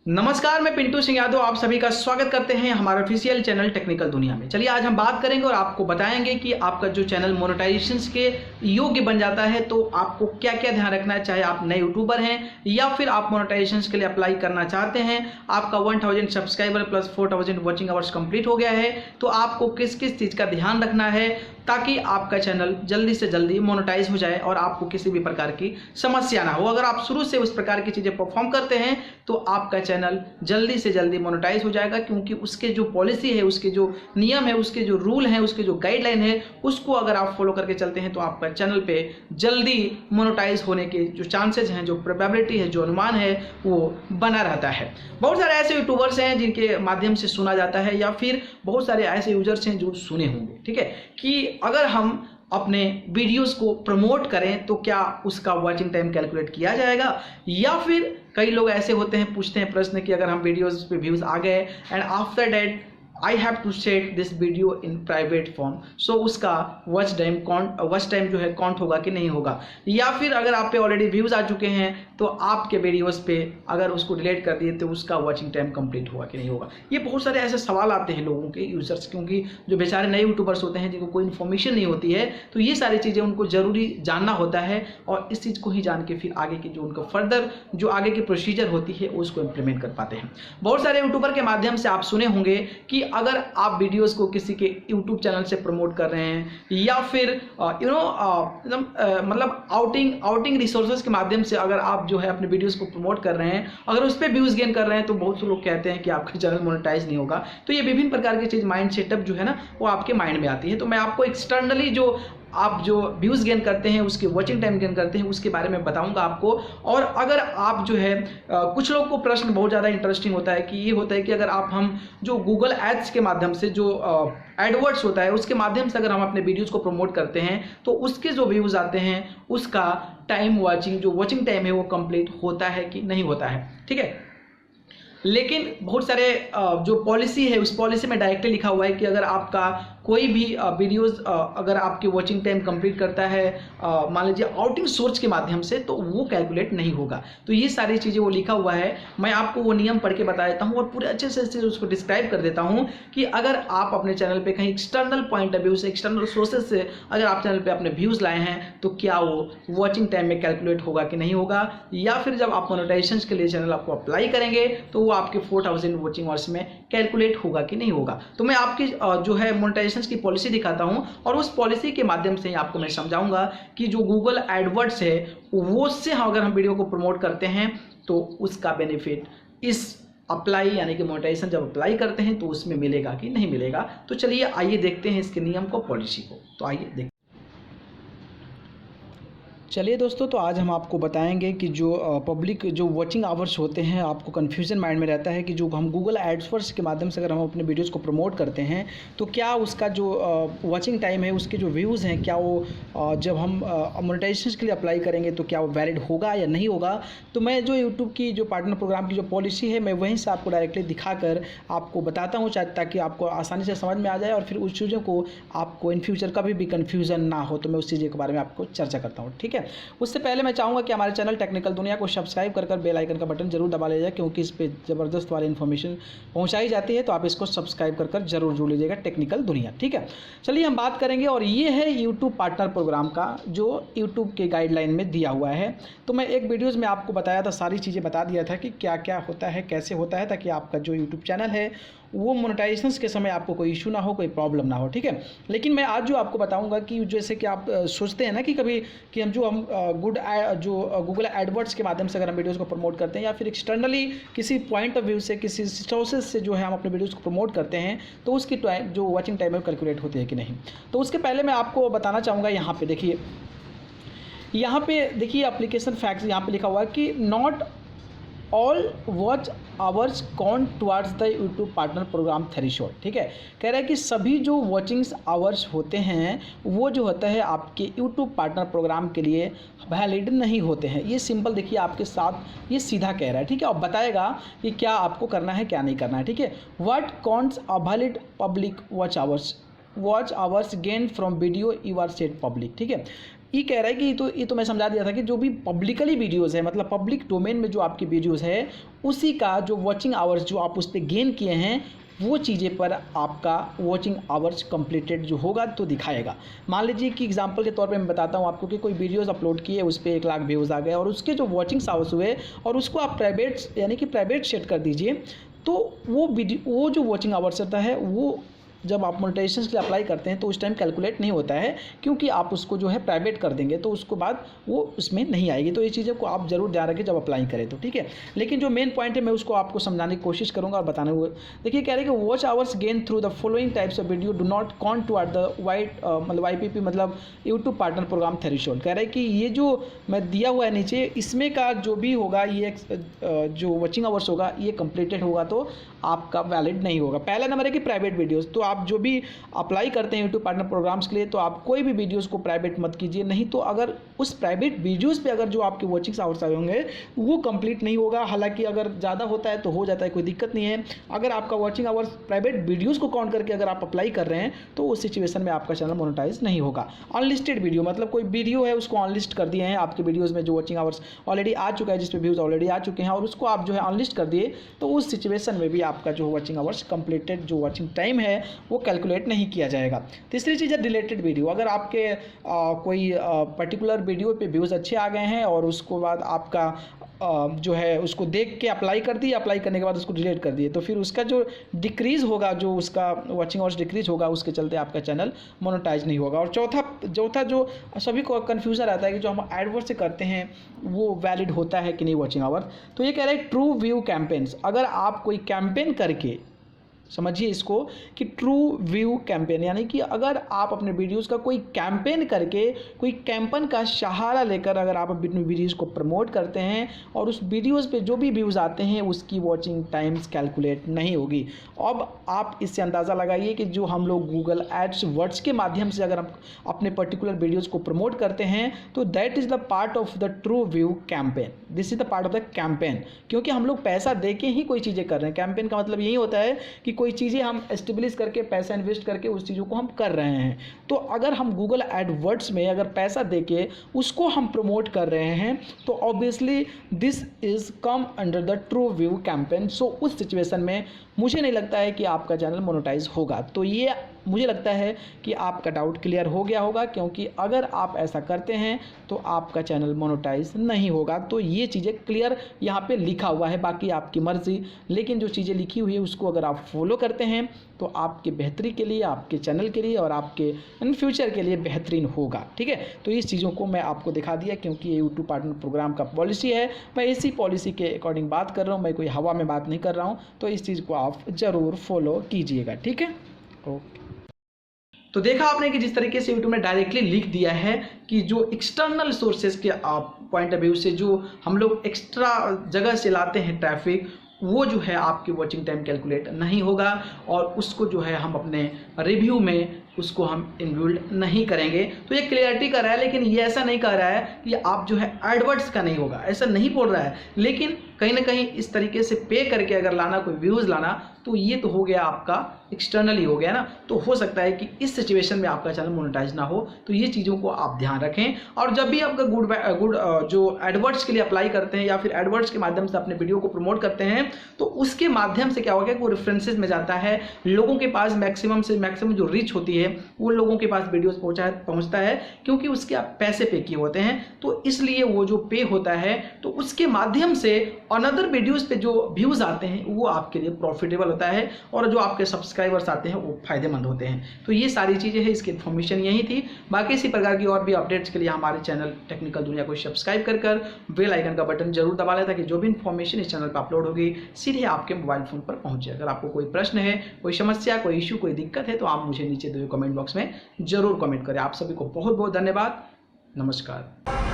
नमस्कार, मैं पिंटू सिंह यादव आप सभी का स्वागत करते हैं हमारे ऑफिशियल चैनल टेक्निकल दुनिया में। चलिए आज हम बात करेंगे और आपको बताएंगे कि आपका जो चैनल मोनेटाइजेशन के योग्य बन जाता है तो आपको क्या क्या ध्यान रखना है। चाहे आप नए यूट्यूबर हैं या फिर आप मोनेटाइजेशन के लिए अप्लाई करना चाहते हैं, आपका 1000 subscriber plus 4000 watching hours complete हो गया है, तो आपको किस किस चीज़ का ध्यान रखना है ताकि आपका चैनल जल्दी से जल्दी मोनेटाइज हो जाए और आपको किसी भी प्रकार की समस्या ना हो। अगर आप शुरू से उस प्रकार की चीज़ें परफॉर्म करते हैं तो आपका चैनल जल्दी से जल्दी मोनेटाइज हो जाएगा, क्योंकि उसके जो पॉलिसी है, उसके जो नियम है, उसके जो रूल हैं, उसके जो गाइडलाइन है, उसको अगर आप फॉलो करके चलते हैं तो आपका चैनल पे जल्दी मोनेटाइज होने के जो चांसेज हैं, जो प्रोबेबिलिटी है, जो अनुमान है, वो बना रहता है। बहुत सारे ऐसे यूट्यूबर्स हैं जिनके माध्यम से सुना जाता है, या फिर बहुत सारे ऐसे यूजर्स हैं जो सुने होंगे, ठीक है, कि अगर हम अपने वीडियोस को प्रमोट करें तो क्या उसका वॉचिंग टाइम कैलकुलेट किया जाएगा। या फिर कई लोग ऐसे होते हैं, पूछते हैं प्रश्न कि अगर हम वीडियोस पे व्यूज आ गए and after that I have to set this video in private form, so उसका वॉच टाइम जो है काउंट होगा कि नहीं होगा। या फिर अगर आप पे ऑलरेडी व्यूज आ चुके हैं तो आपके वीडियोस पे अगर उसको डिलीट कर दिए तो उसका वॉचिंग टाइम कंप्लीट होगा कि नहीं होगा। ये बहुत सारे ऐसे सवाल आते हैं लोगों के, यूजर्स, क्योंकि जो बेचारे नए यूट्यूबर्स होते हैं जिनको कोई इन्फॉर्मेशन नहीं होती है, तो ये सारी चीज़ें उनको जरूरी जानना होता है और इस चीज़ को ही जान के फिर आगे की जो उनको फर्दर जो आगे की प्रोसीजर होती है उसको इम्प्लीमेंट कर पाते हैं। बहुत सारे यूट्यूबर के माध्यम से आप सुने होंगे कि अगर आप वीडियोस को किसी के यूट्यूब चैनल से प्रमोट कर रहे हैं या फिर मतलब आउटिंग रिसोर्सेज के माध्यम से अगर आप जो है अपने वीडियोस को प्रमोट कर रहे हैं, अगर उस पर व्यूज गेन कर रहे हैं, तो बहुत से लोग कहते हैं कि आपका चैनल मोनेटाइज नहीं होगा। तो ये विभिन्न प्रकार की चीज़, माइंड सेटअप जो है ना, वो आपके माइंड में आती है। तो मैं आपको एक्सटर्नली जो आप जो व्यूज़ गेन करते हैं, उसके वॉचिंग टाइम गेन करते हैं, उसके बारे में बताऊंगा आपको। और अगर आप जो है कुछ लोग को प्रश्न बहुत ज़्यादा इंटरेस्टिंग होता है कि ये होता है कि अगर हम जो गूगल एड्स के माध्यम से जो एडवर्ड्स होता है उसके माध्यम से अगर हम अपने वीडियोज़ को प्रमोट करते हैं तो उसके जो व्यूज़ आते हैं उसका वॉचिंग टाइम है वो कंप्लीट होता है कि नहीं होता है, ठीक है। लेकिन बहुत सारे जो पॉलिसी है उस पॉलिसी में डायरेक्टली लिखा हुआ है कि अगर आपका कोई भी वीडियोस अगर आपकी वॉचिंग टाइम कंप्लीट करता है मान लीजिए आउटिंग सोर्स के माध्यम से, तो वो कैलकुलेट नहीं होगा। तो ये सारी चीज़ें वो लिखा हुआ है। मैं आपको वो नियम पढ़ के बता देता हूँ और पूरे अच्छे से उसको डिस्क्राइब कर देता हूँ कि अगर आप अपने चैनल पे कहीं एक्सटर्नल पॉइंट ऑफ व्यू से, एक्सटर्नल सोर्सेज से अगर आप चैनल पे अपने व्यूज़ लाए हैं तो क्या वो वॉचिंग टाइम में कैलकुलेट होगा कि नहीं होगा। या फिर जब आप मोनेटाइजेशन के लिए चैनल आपको अप्लाई करेंगे तो वो आपके 4000 वॉचिंग आवर्स में कैलकुलेट होगा कि नहीं होगा। तो मैं आपकी जो है मोनेटाइजेशन की पॉलिसी दिखाता हूं और उस पॉलिसी के माध्यम से आपको मैं समझाऊंगा कि जो गूगल एडवर्ड्स है वो से अगर हम वीडियो को प्रमोट करते हैं तो उसका बेनिफिट इस अप्लाई यानी कि मोनेटाइजेशन जब अप्लाई करते हैं तो उसमें मिलेगा कि नहीं मिलेगा। तो चलिए आइए देखते हैं इसके नियम को, पॉलिसी को। तो आइए देखते हैं। चलिए दोस्तों, तो आज हम आपको बताएंगे कि जो पब्लिक जो वॉचिंग आवर्स होते हैं, आपको कन्फ्यूज़न माइंड में रहता है कि जो हम गूगल एडवर्ड्स के माध्यम से अगर हम अपने वीडियोस को प्रमोट करते हैं तो क्या उसका जो वॉचिंग टाइम है, उसके जो व्यूज़ हैं, क्या वो जब हम मोनेटाइजेशन के लिए अप्लाई करेंगे तो क्या वो वैलिड होगा या नहीं होगा। तो मैं जो यूट्यूब की जो पार्टनर प्रोग्राम की जो पॉलिसी है, मैं वहीं से आपको डायरेक्टली दिखाकर आपको बताता हूँ, ताकि आपको आसानी से समझ में आ जाए और फिर उस चीज़ों को आपको इन फ्यूचर कभी भी कन्फ्यूज़न ना हो। तो मैं उस चीज़ के बारे में आपको चर्चा करता हूँ, ठीक है। उससे पहले मैं चाहूँगा कि हमारे चैनल टेक्निकल दुनिया को सब्सक्राइब कर बेल आइकन का बटन जरूर दबा लीजिएगा, क्योंकि इस पर ज़बरदस्त वाली इन्फॉर्मेशन पहुँचाई जाती है। तो आप इसको सब्सक्राइब कर जरूर जुड़ लीजिएगा, टेक्निकल दुनिया, ठीक है। चलिए हम बात करेंगे, और ये है यूट्यूब पार्टनर प्रोग्राम का जो यूट्यूब के गाइडलाइन में दिया हुआ है। तो मैं एक वीडियोज़ में आपको बताया था, सारी चीज़ें बता दिया था कि क्या क्या होता है, कैसे होता है, ताकि आपका जो यूट्यूब चैनल है वो मोनेटाइजेशन के समय आपको कोई इशू ना हो, कोई प्रॉब्लम ना हो, ठीक है। लेकिन मैं आज जो आपको बताऊंगा कि जैसे कि आप सोचते हैं ना कि कभी कि हम गूगल एडवर्ड्स के माध्यम से अगर हम वीडियोस को प्रमोट करते हैं या फिर एक्सटर्नली किसी पॉइंट ऑफ व्यू से, किसी सोर्सेज से जो है हम अपने वीडियोस को प्रमोट करते हैं, तो उसकी जो वॉचिंग टाइम है कैलकुलेट होती है कि नहीं। तो उसके पहले मैं आपको बताना चाहूँगा, यहाँ पे देखिए एप्लीकेशन फैक्ट्स यहाँ पे लिखा हुआ है कि not all watch hours count towards the YouTube partner program threshold, ठीक है। कह रहा है कि सभी जो वॉचिंग्स आवर्स होते हैं वो जो होता है आपके यूट्यूब पार्टनर प्रोग्राम के लिए वैलिड नहीं होते हैं। ये सिंपल देखिए आपके साथ ये सीधा कह रहा है, ठीक है। और बताएगा कि क्या आपको करना है, क्या नहीं करना है, ठीक है। What counts a valid public watch hours gain from video you are set public, ठीक है। ये कह रहा है कि ये तो मैं समझा दिया था कि जो भी पब्लिकली वीडियोज़ है, मतलब पब्लिक डोमेन में जो आपकी वीडियोज़ है उसी का जो वॉचिंग आवर्स जो आप उस पर गेन किए हैं वो चीज़ें पर आपका वॉचिंग आवर्स कंप्लीटेड जो होगा तो दिखाएगा। मान लीजिए कि एग्जांपल के तौर पे मैं बताता हूँ आपको कि कोई वीडियोस अपलोड किए, उस पर 1 लाख व्यूज़ आ गए और उसके जो वॉचिंग आवर्स हुए और उसको आप प्राइवेट यानी कि प्राइवेट सेट कर दीजिए, तो वो जो वॉचिंग आवर्स रहता है वो जब आप मोनेटाइजेशन के लिए अप्लाई करते हैं तो उस टाइम कैलकुलेट नहीं होता है, क्योंकि आप उसको जो है प्राइवेट कर देंगे तो उसको बाद वो उसमें नहीं आएगी। तो ये चीज़ों को आप जरूर ध्यान रखें जब अप्लाई करें तो, ठीक है। लेकिन जो मेन पॉइंट है मैं उसको आपको समझाने की कोशिश करूँगा और बताने हुए। देखिए कह रहे हैं कि watch hours gain through the following types of video do not count toward the मतलब YPP मतलब यूट्यूब पार्टनर प्रोग्राम थ्रेशोल्ड। कह रहे हैं कि ये जो मैं दिया हुआ है नीचे इसमें का जो भी होगा ये जो वॉचिंग आवर्स होगा ये कंप्लीटेड होगा तो आपका वैलिड नहीं होगा। पहला नंबर है कि प्राइवेट वीडियोस, तो आप जो भी अप्लाई करते हैं यूट्यूब पार्टनर प्रोग्राम्स के लिए तो आप कोई भी वीडियोस को प्राइवेट मत कीजिए, नहीं तो अगर उस प्राइवेट वीडियोस पे अगर जो आपके वॉचिंग आवर्स आए होंगे वो कंप्लीट नहीं होगा। हालांकि अगर ज़्यादा होता है तो हो जाता है, कोई दिक्कत नहीं है। अगर आपका वॉचिंग आवर्स प्राइवेट वीडियोस को काउंट करके अगर आप अप्लाई कर रहे हैं तो उस सिचुएशन में आपका चैनल मोनेटाइज नहीं होगा। अनलिस्टेड वीडियो मतलब कोई वीडियो है उसको अनलिस्ट कर दिए हैं, आपके वीडियोज़ में जो वॉचिंग आवर्स ऑलरेडी आ चुका है, जिस पे व्यूज़ ऑलरेडी आ चुके हैं और उसको आप जो है अनलिस्ट कर दिए, तो उस सिचुएशन में भी आपका जो वॉचिंग आवर्स कंप्लीटेड जो वॉचिंग टाइम है वो कैलकुलेट नहीं किया जाएगा। तीसरी चीज़ है रिलेटेड वीडियो। अगर आपके कोई पर्टिकुलर वीडियो पे व्यूज़ अच्छे आ गए हैं और उसको बाद आपका जो है उसको देख के अप्लाई कर दिए, अप्लाई करने के बाद उसको डिलीट कर दिए, तो फिर उसका जो डिक्रीज़ होगा, जो उसका वॉचिंग आवर्स डिक्रीज होगा, उसके चलते आपका चैनल मोनेटाइज नहीं होगा। और चौथा जो सभी को कन्फ्यूज़न रहता है कि जो हम एडवर्ड से करते हैं वो वैलिड होता है कि नहीं वॉचिंग आवर, तो ये कह रहे हैं ट्रू व्यू कैंपेन्स। अगर आप कोई कैंपेन करके, समझिए इसको कि ट्रू व्यू कैंपेन, यानी कि अगर आप अपने वीडियोस का कोई कैंपेन करके, कोई कैंपेन का सहारा लेकर अगर आप अपनी वीडियोस को प्रमोट करते हैं और उस वीडियोस पे जो भी व्यूज़ आते हैं उसकी वॉचिंग टाइम्स कैलकुलेट नहीं होगी। अब आप इससे अंदाज़ा लगाइए कि जो हम लोग गूगल एड्स वर्ड्स के माध्यम से अगर हम अपने पर्टिकुलर वीडियोस को प्रमोट करते हैं तो that is the part of the true view campaign. This is the part of the campaign, क्योंकि हम लोग पैसा दे के ही कोई चीज़ें कर रहे हैं। कैंपेन का मतलब यही होता है कि कोई चीज़ें हम एस्टेब्लिश करके पैसा इन्वेस्ट करके उस चीज़ों को हम कर रहे हैं। तो अगर हम गूगल एडवर्ड्स में अगर पैसा देके उसको हम प्रमोट कर रहे हैं तो obviously this is come under the true view campaign. So उस सिचुएशन में मुझे नहीं लगता है कि आपका चैनल मोनेटाइज होगा। तो ये मुझे लगता है कि आपका डाउट क्लियर हो गया होगा, क्योंकि अगर आप ऐसा करते हैं तो आपका चैनल मोनेटाइज नहीं होगा। तो ये चीज़ें क्लियर यहाँ पे लिखा हुआ है, बाकी आपकी मर्ज़ी, लेकिन जो चीज़ें लिखी हुई है उसको अगर आप फॉलो करते हैं तो आपके बेहतरी के लिए, आपके चैनल के लिए और आपके इन फ्यूचर के लिए बेहतरीन होगा, ठीक है। तो इस चीज़ों को मैं आपको दिखा दिया, क्योंकि ये यूट्यूब पार्टनर प्रोग्राम का पॉलिसी है, मैं इसी पॉलिसी के अकॉर्डिंग बात कर रहा हूँ, मैं कोई हवा में बात नहीं कर रहा हूँ। तो इस चीज़ को आप ज़रूर फॉलो कीजिएगा, ठीक है। ओके, तो देखा आपने कि जिस तरीके से यूट्यूब ने डायरेक्टली लिख दिया है कि जो एक्सटर्नल सोर्सेज के पॉइंट ऑफ व्यू से जो हम लोग एक्स्ट्रा जगह से लाते हैं ट्रैफिक, वो जो है आपकी वॉचिंग टाइम कैलकुलेट नहीं होगा और उसको जो है हम अपने रिव्यू में उसको हम इन्क्लूड नहीं करेंगे। तो ये क्लियरिटी कर रहा है, लेकिन ये ऐसा नहीं कह रहा है कि आप जो है एडवर्ड्स का नहीं होगा, ऐसा नहीं बोल रहा है। लेकिन कहीं ना कहीं इस तरीके से पे करके अगर लाना, कोई व्यूज़ लाना, तो ये तो हो गया आपका एक्सटर्नली हो गया ना। तो हो सकता है कि इस सिचुएशन में आपका चैनल मोनेटाइज ना हो। तो ये चीज़ों को आप ध्यान रखें। और जब भी आपका गुड जो एडवर्ड्स के लिए अप्लाई करते हैं या फिर एडवर्ड्स के माध्यम से अपने वीडियो को प्रमोट करते हैं, तो उसके माध्यम से क्या होगा कि वो रेफरेंसेस में जाता है, लोगों के पास मैक्सिमम से मैक्सिमम जो रीच होती है वो लोगों के पास वीडियोस पहुंचता है, क्योंकि उसके आप पैसे पे किए होते हैं। तो इसलिए वो जो पे होता है तो उसके माध्यम से अनदर वीडियोस पे जो व्यूज आते हैं वो आपके लिए प्रॉफिटेबल होता है और जो आपके सब्सक्राइबर्स आते हैं वो फायदेमंद होते हैं। तो ये सारी चीज़ें हैं, इसकी इन्फॉर्मेशन यही थी। बाकी इसी प्रकार की और भी अपडेट्स के लिए हमारे चैनल टेक्निकल दुनिया को सब्सक्राइब कर बेल आइकन का बटन जरूर दबा लें, ताकि जो भी इन्फॉर्मेशन इस चैनल पर अपलोड होगी सीधे आपके मोबाइल फोन पर पहुंचे। अगर आपको कोई प्रश्न है, कोई समस्या, कोई इशू, कोई दिक्कत है तो आप मुझे नीचे दिए कमेंट बॉक्स में जरूर कमेंट करें। आप सभी को बहुत बहुत धन्यवाद। नमस्कार।